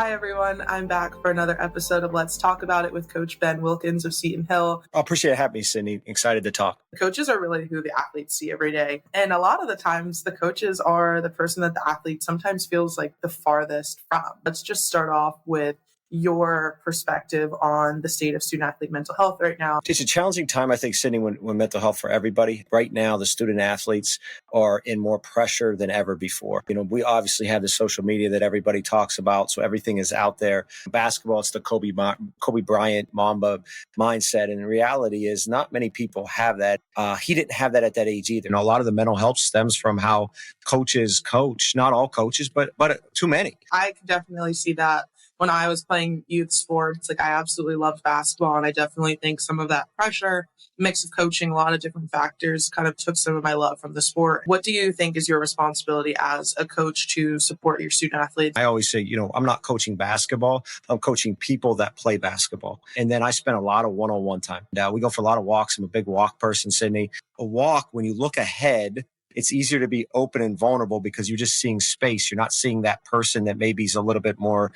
Hi, everyone. I'm back for another episode of Let's Talk About It with Coach Ben Wilkins of Seton Hill. I appreciate having me, Sydney. Excited to talk. Coaches are really who the athletes see every day. And a lot of the times, the coaches are the person that the athlete sometimes feels like the farthest from. Let's just start off with your perspective on the state of student-athlete mental health right now. It's a challenging time, I think, Sydney, when mental health for everybody. Right now, the student athletes are in more pressure than ever before. We obviously have the social media that everybody talks about, so everything is out there. Basketball, it's the Kobe Bryant Mamba mindset, and the reality is not many people have that. He didn't have that at that age either. A lot of the mental health stems from how coaches coach. Not all coaches, but too many. I could definitely see that. When I was playing youth sports, I absolutely loved basketball, and I definitely think some of that pressure, mix of coaching, a lot of different factors kind of took some of my love from the sport. What do you think is your responsibility as a coach to support your student athletes? I always say, I'm not coaching basketball. I'm coaching people that play basketball. And then I spend a lot of one-on-one time. We go for a lot of walks. I'm a big walk person, Sydney. A walk, when you look ahead, it's easier to be open and vulnerable because you're just seeing space. You're not seeing that person that maybe is a little bit more,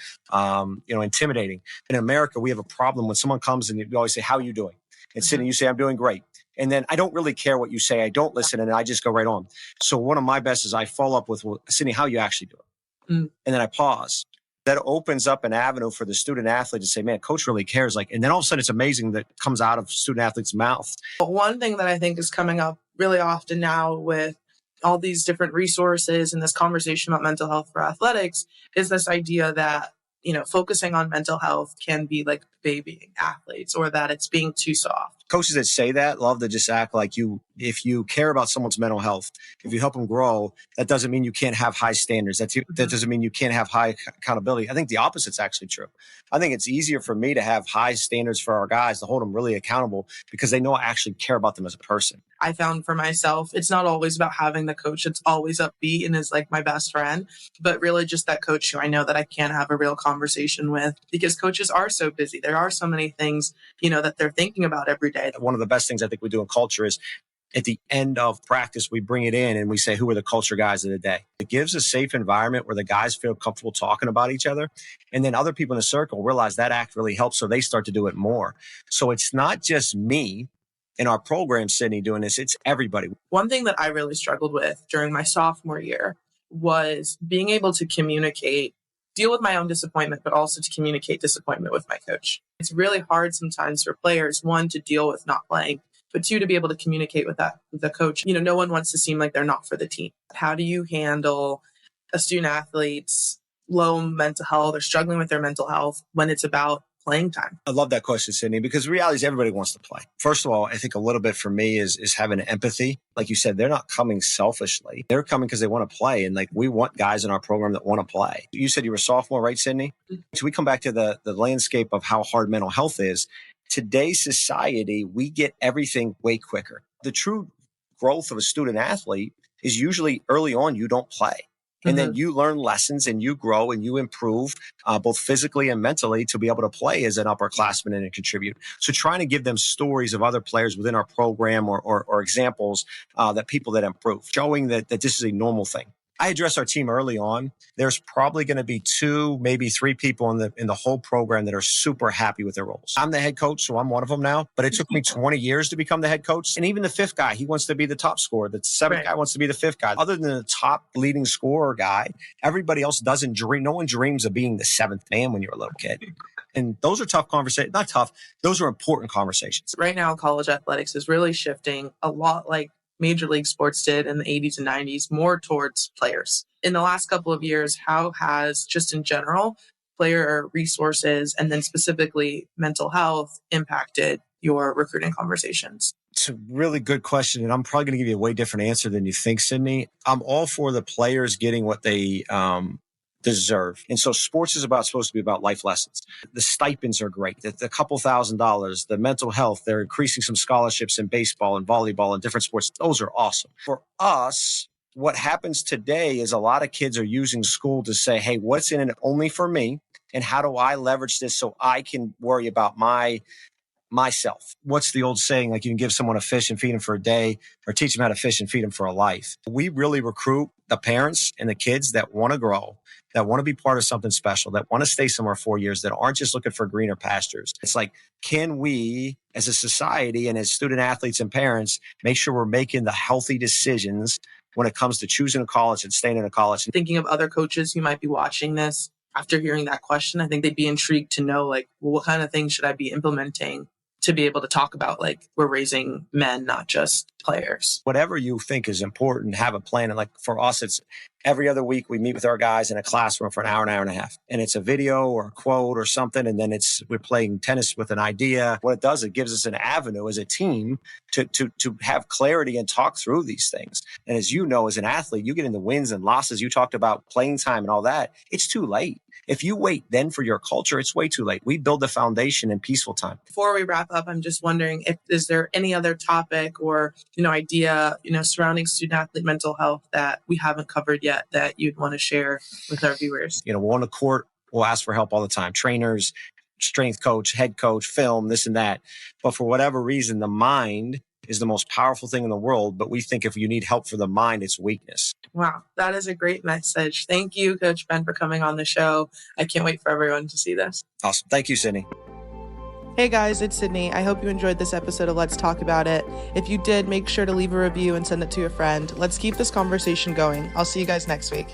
intimidating. In America, we have a problem when someone comes and you always say, how are you doing? And Sydney, you say, I'm doing great. And then I don't really care what you say. I don't listen. And I just go right on. So one of my best is I follow up with, well, Sydney, how are you actually doing? And then I pause. That opens up an avenue for the student athlete to say, man, coach really cares. And then all of a sudden it's amazing that comes out of student athlete's mouth. But one thing that I think is coming up really often now with all these different resources and this conversation about mental health for athletics is this idea that, focusing on mental health can be like babying athletes, or that it's being too soft. Coaches that say that love to just act like if you care about someone's mental health, if you help them grow, that doesn't mean you can't have high standards. That doesn't mean you can't have high accountability. I think the opposite's actually true. I think it's easier for me to have high standards for our guys, to hold them really accountable because they know I actually care about them as a person. I found for myself, it's not always about having the coach that's always upbeat and is like my best friend, but really just that coach who I know that I can have a real conversation with, because coaches are so busy. There are so many things, that they're thinking about every day. One of the best things I think we do in culture is at the end of practice, we bring it in and we say, who are the culture guys of the day? It gives a safe environment where the guys feel comfortable talking about each other. And then other people in the circle realize that act really helps. So they start to do it more. So it's not just me in our program, Sydney, doing this. It's everybody. One thing that I really struggled with during my sophomore year was being able to deal with my own disappointment, but also to communicate disappointment with my coach. It's really hard sometimes for players, one, to deal with not playing, but two, to be able to communicate with the coach. No one wants to seem like they're not for the team. How do you handle a student athlete's low mental health or struggling with their mental health when it's about playing time? I love that question, Sydney, because the reality is everybody wants to play. First of all, I think a little bit for me is having empathy. Like you said, they're not coming selfishly. They're coming because they want to play. And we want guys in our program that want to play. You said you were a sophomore, right, Sydney? Mm-hmm. So we come back to the landscape of how hard mental health is. Today's society, we get everything way quicker. The true growth of a student athlete is usually early on, you don't play. And then you learn lessons and you grow and you improve both physically and mentally to be able to play as an upperclassman and contribute. So trying to give them stories of other players within our program or examples that people that improve, showing that this is a normal thing. I address our team early on. There's probably going to be 2, maybe 3 people in the whole program that are super happy with their roles. I'm the head coach, so I'm one of them now. But it took me 20 years to become the head coach. And even the 5th guy, he wants to be the top scorer. The 7th guy wants to be the 5th guy. Other than the top leading scorer guy, everybody else doesn't dream. No one dreams of being the 7th man when you're a little kid. And those are tough conversations. Not tough. Those are important conversations. Right now, college athletics is really shifting a lot like Major League Sports did in the 80s and 90s, more towards players. In the last couple of years, how has, just in general, player resources and then specifically mental health impacted your recruiting conversations? It's a really good question, and I'm probably going to give you a way different answer than you think, Sydney. I'm all for the players getting what they deserve. And so sports is supposed to be about life lessons. The stipends are great. The couple $1,000s, the mental health, they're increasing some scholarships in baseball and volleyball and different sports. Those are awesome. For us, what happens today is a lot of kids are using school to say, hey, what's in it only for me? And how do I leverage this so I can worry about my myself. What's the old saying? Like, you can give someone a fish and feed them for a day, or teach them how to fish and feed them for a life. We really recruit the parents and the kids that want to grow, that want to be part of something special, that want to stay somewhere 4 years, that aren't just looking for greener pastures. It's like, can we as a society and as student athletes and parents make sure we're making the healthy decisions when it comes to choosing a college and staying in a college? Thinking of other coaches who might be watching this, after hearing that question, I think they'd be intrigued to know, like, well, what kind of things should I be implementing to be able to talk about, like, we're raising men, not just players. Whatever you think is important, have a plan. And like for us, it's every other week we meet with our guys in a classroom for an hour and a half. And it's a video or a quote or something. And then we're playing tennis with an idea. What it does, it gives us an avenue as a team to have clarity and talk through these things. And as you know, as an athlete, you get into wins and losses. You talked about playing time and all that. It's too late. If you wait then for your culture, it's way too late. We build the foundation in peaceful time. Before we wrap up, I'm just wondering, is there any other topic or, idea, surrounding student athlete mental health that we haven't covered yet that you'd want to share with our viewers? We're on the court, we'll ask for help all the time. Trainers, strength coach, head coach, film, this and that. But for whatever reason, the mind is the most powerful thing in the world. But we think if you need help for the mind, it's weakness. Wow, that is a great message. Thank you, Coach Ben, for coming on the show. I can't wait for everyone to see this. Awesome. Thank you, Sydney. Hey guys, it's Sydney. I hope you enjoyed this episode of Let's Talk About It. If you did, make sure to leave a review and send it to a friend. Let's keep this conversation going. I'll see you guys next week.